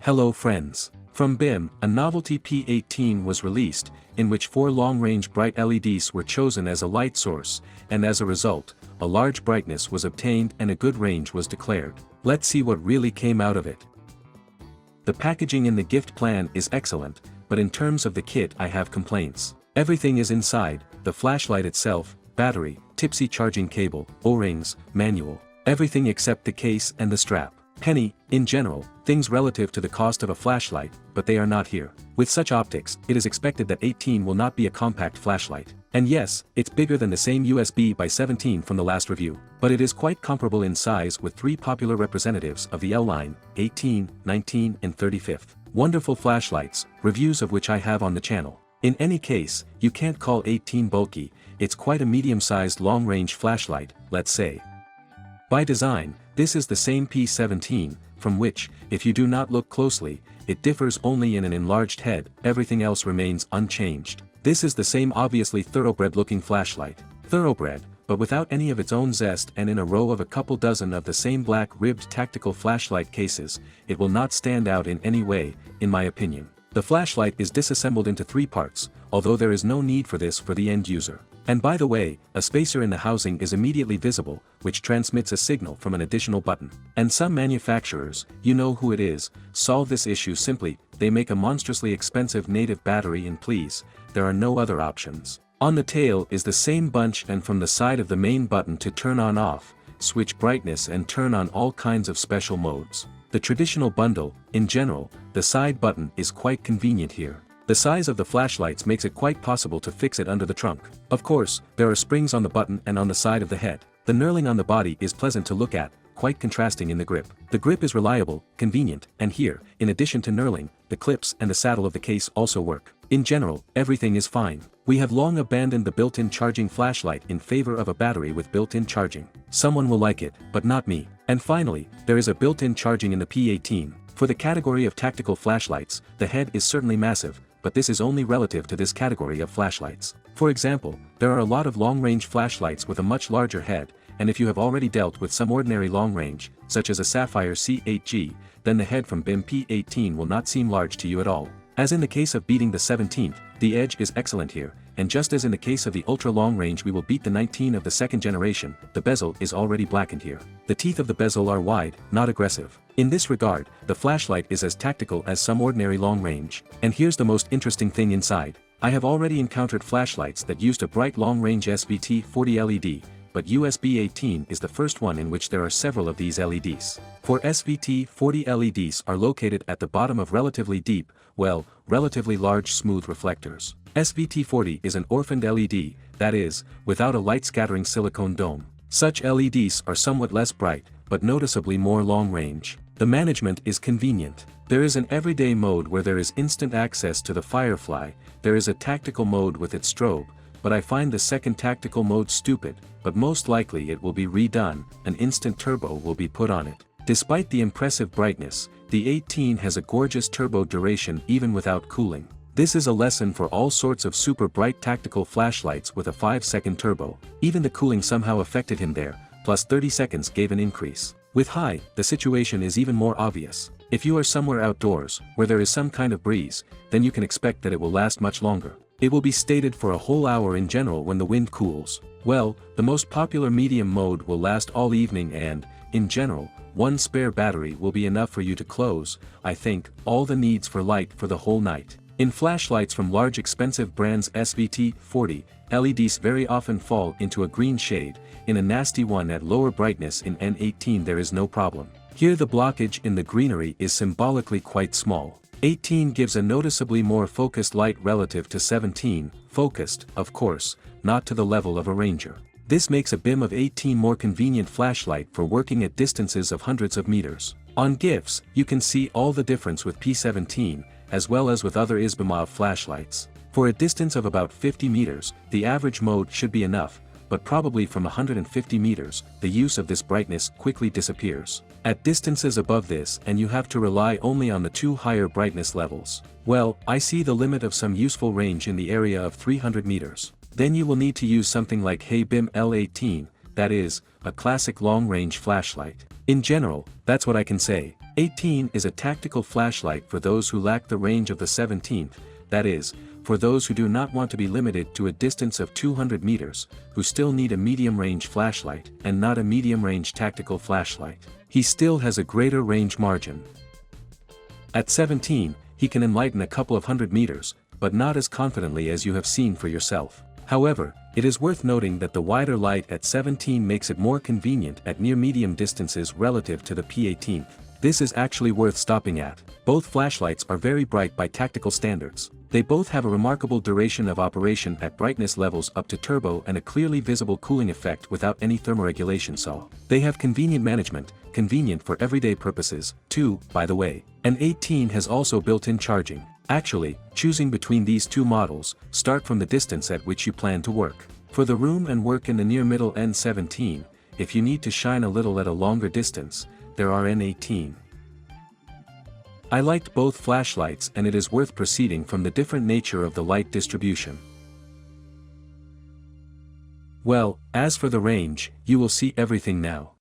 Hello friends. From BIM, a novelty P18 was released, in which 4 long-range bright LEDs were chosen as a light source, and as a result, a large brightness was obtained and a good range was declared. Let's see what really came out of it. The packaging in the gift plan is excellent, but in terms of the kit I have complaints. Everything is inside, the flashlight itself, battery, tipsy charging cable, O-rings, manual, everything except the case and the strap. Penny, in general, things relative to the cost of a flashlight, but they are not here. With such optics, it is expected that 18 will not be a compact flashlight. And yes, it's bigger than the same USB by 17 from the last review, but it is quite comparable in size with 3 popular representatives of the L line, 18, 19 and 35th. Wonderful flashlights, reviews of which I have on the channel. In any case, you can't call 18 bulky, it's quite a medium-sized long-range flashlight, let's say. By design, this is the same P17, from which, if you do not look closely, it differs only in an enlarged head, everything else remains unchanged. This is the same obviously thoroughbred-looking flashlight. Thoroughbred, but without any of its own zest, and in a row of a couple dozen of the same black-ribbed tactical flashlight cases, it will not stand out in any way, in my opinion. The flashlight is disassembled into 3 parts, although there is no need for this for the end user. And by the way, a spacer in the housing is immediately visible, which transmits a signal from an additional button. And some manufacturers, you know who it is, solve this issue simply, they make a monstrously expensive native battery and please, there are no other options. On the tail is the same bunch, and from the side of the main button to turn on off, switch brightness and turn on all kinds of special modes. The traditional bundle, in general, the side button is quite convenient here. The size of the flashlights makes it quite possible to fix it under the trunk. Of course, there are springs on the button and on the side of the head. The knurling on the body is pleasant to look at, quite contrasting in the grip. The grip is reliable, convenient, and here, in addition to knurling, the clips and the saddle of the case also work. In general, everything is fine. We have long abandoned the built-in charging flashlight in favor of a battery with built-in charging. Someone will like it, but not me. And finally, there is a built-in charging in the P18. For the category of tactical flashlights, the head is certainly massive, but this is only relative to this category of flashlights. For example, there are a lot of long-range flashlights with a much larger head, and if you have already dealt with some ordinary long-range, such as a Sapphire C8G, then the head from BIM P18 will not seem large to you at all. As in the case of beating the 17th, the edge is excellent here, and just as in the case of the ultra-long-range we will beat the 19 of the 2nd generation, the bezel is already blackened here. The teeth of the bezel are wide, not aggressive. In this regard, the flashlight is as tactical as some ordinary long-range. And here's the most interesting thing inside. I have already encountered flashlights that used a bright long-range SFT40 LED, but USB-18 is the first one in which there are several of these LEDs. For SFT40 LEDs are located at the bottom of relatively deep, well, relatively large smooth reflectors. SFT40 is an orphaned LED, that is, without a light-scattering silicone dome. Such LEDs are somewhat less bright, but noticeably more long-range. The management is convenient. There is an everyday mode where there is instant access to the Firefly, there is a tactical mode with its strobe, but I find the second tactical mode stupid, but most likely it will be redone, an instant turbo will be put on it. Despite the impressive brightness, the 18 has a gorgeous turbo duration even without cooling. This is a lesson for all sorts of super bright tactical flashlights with a 5-second turbo. Even the cooling somehow affected him there, plus 30 seconds gave an increase. With high, the situation is even more obvious. If you are somewhere outdoors, where there is some kind of breeze, then you can expect that it will last much longer. It will be stated for a whole hour in general when the wind cools. Well, the most popular medium mode will last all evening and, in general, one spare battery will be enough for you to close, I think, all the needs for light for the whole night. In flashlights from large expensive brands SFT40, LEDs very often fall into a green shade, in a nasty one at lower brightness in N18 there is no problem. Here the blockage in the greenery is symbolically quite small. 18 gives a noticeably more focused light relative to 17, focused, of course, not to the level of a Ranger. This makes a BIM of 18 more convenient flashlight for working at distances of hundreds of meters. On GIFs, you can see all the difference with P17, as well as with other Acebeam flashlights. For a distance of about 50 meters, the average mode should be enough, but probably from 150 meters, the use of this brightness quickly disappears. At distances above this and you have to rely only on the 2 higher brightness levels. Well, I see the limit of some useful range in the area of 300 meters. Then you will need to use something like BIM L18, that is, a classic long-range flashlight. In general, that's what I can say. 18 is a tactical flashlight for those who lack the range of the 17th, that is, for those who do not want to be limited to a distance of 200 meters, who still need a medium-range flashlight and not a medium-range tactical flashlight. He still has a greater range margin. At 17, he can enlighten a couple of hundred meters, but not as confidently as you have seen for yourself. However, it is worth noting that the wider light at 17 makes it more convenient at near-medium distances relative to the P18. This is actually worth stopping at. Both flashlights are very bright by tactical standards. They both have a remarkable duration of operation at brightness levels up to turbo and a clearly visible cooling effect without any thermoregulation, so they have convenient management, convenient for everyday purposes, too, by the way. An 18 has also built-in charging. Actually, choosing between these two models, start from the distance at which you plan to work. For the room and work in the near-middle N17, if you need to shine a little at a longer distance, there are N18. I liked both flashlights and it is worth proceeding from the different nature of the light distribution. Well, as for the range, you will see everything now.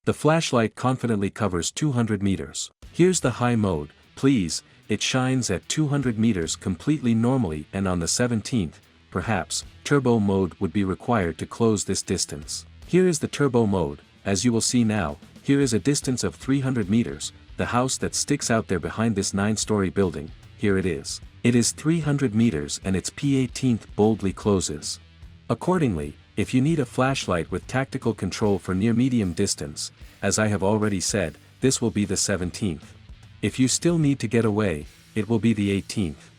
The flashlight confidently covers 200 meters. Here's the high mode, please. It shines at 200 meters completely normally, and on the 17th, perhaps, turbo mode would be required to close this distance. Here is the turbo mode. As you will see now, here is a distance of 300 meters, the house that sticks out there behind this 9-story building, here it is. It is 300 meters and its P18 boldly closes. Accordingly, if you need a flashlight with tactical control for near-medium distance, as I have already said, this will be the 17th. If you still need to get away, it will be the 18th.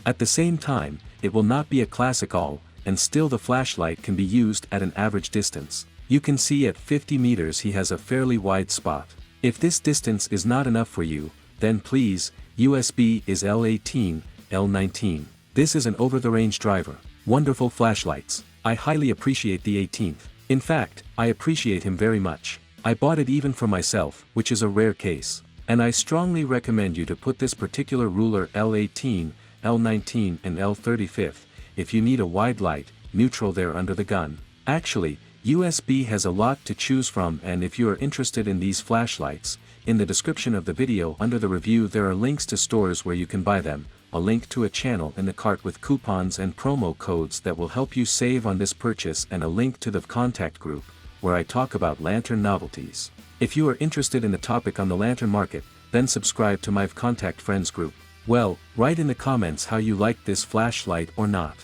At the same time, it will not be a classic all, and still the flashlight can be used at an average distance. You can see at 50 meters he has a fairly wide spot. If this distance is not enough for you, then please, USB is L18, L19. This is an over-the-range driver. Wonderful flashlights. I highly appreciate the 18th. In fact, I appreciate him very much. I bought it even for myself, which is a rare case. And I strongly recommend you to put this particular ruler L18, L19 and L35, if you need a wide light, neutral there under the gun. Actually, USB has a lot to choose from, and if you are interested in these flashlights, in the description of the video under the review there are links to stores where you can buy them, a link to a channel in the cart with coupons and promo codes that will help you save on this purchase, and a link to the contact group, where I talk about lantern novelties. If you are interested in the topic on the lantern market, then subscribe to my contact friends group. Well, write in the comments how you like this flashlight or not.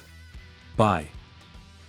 Bye.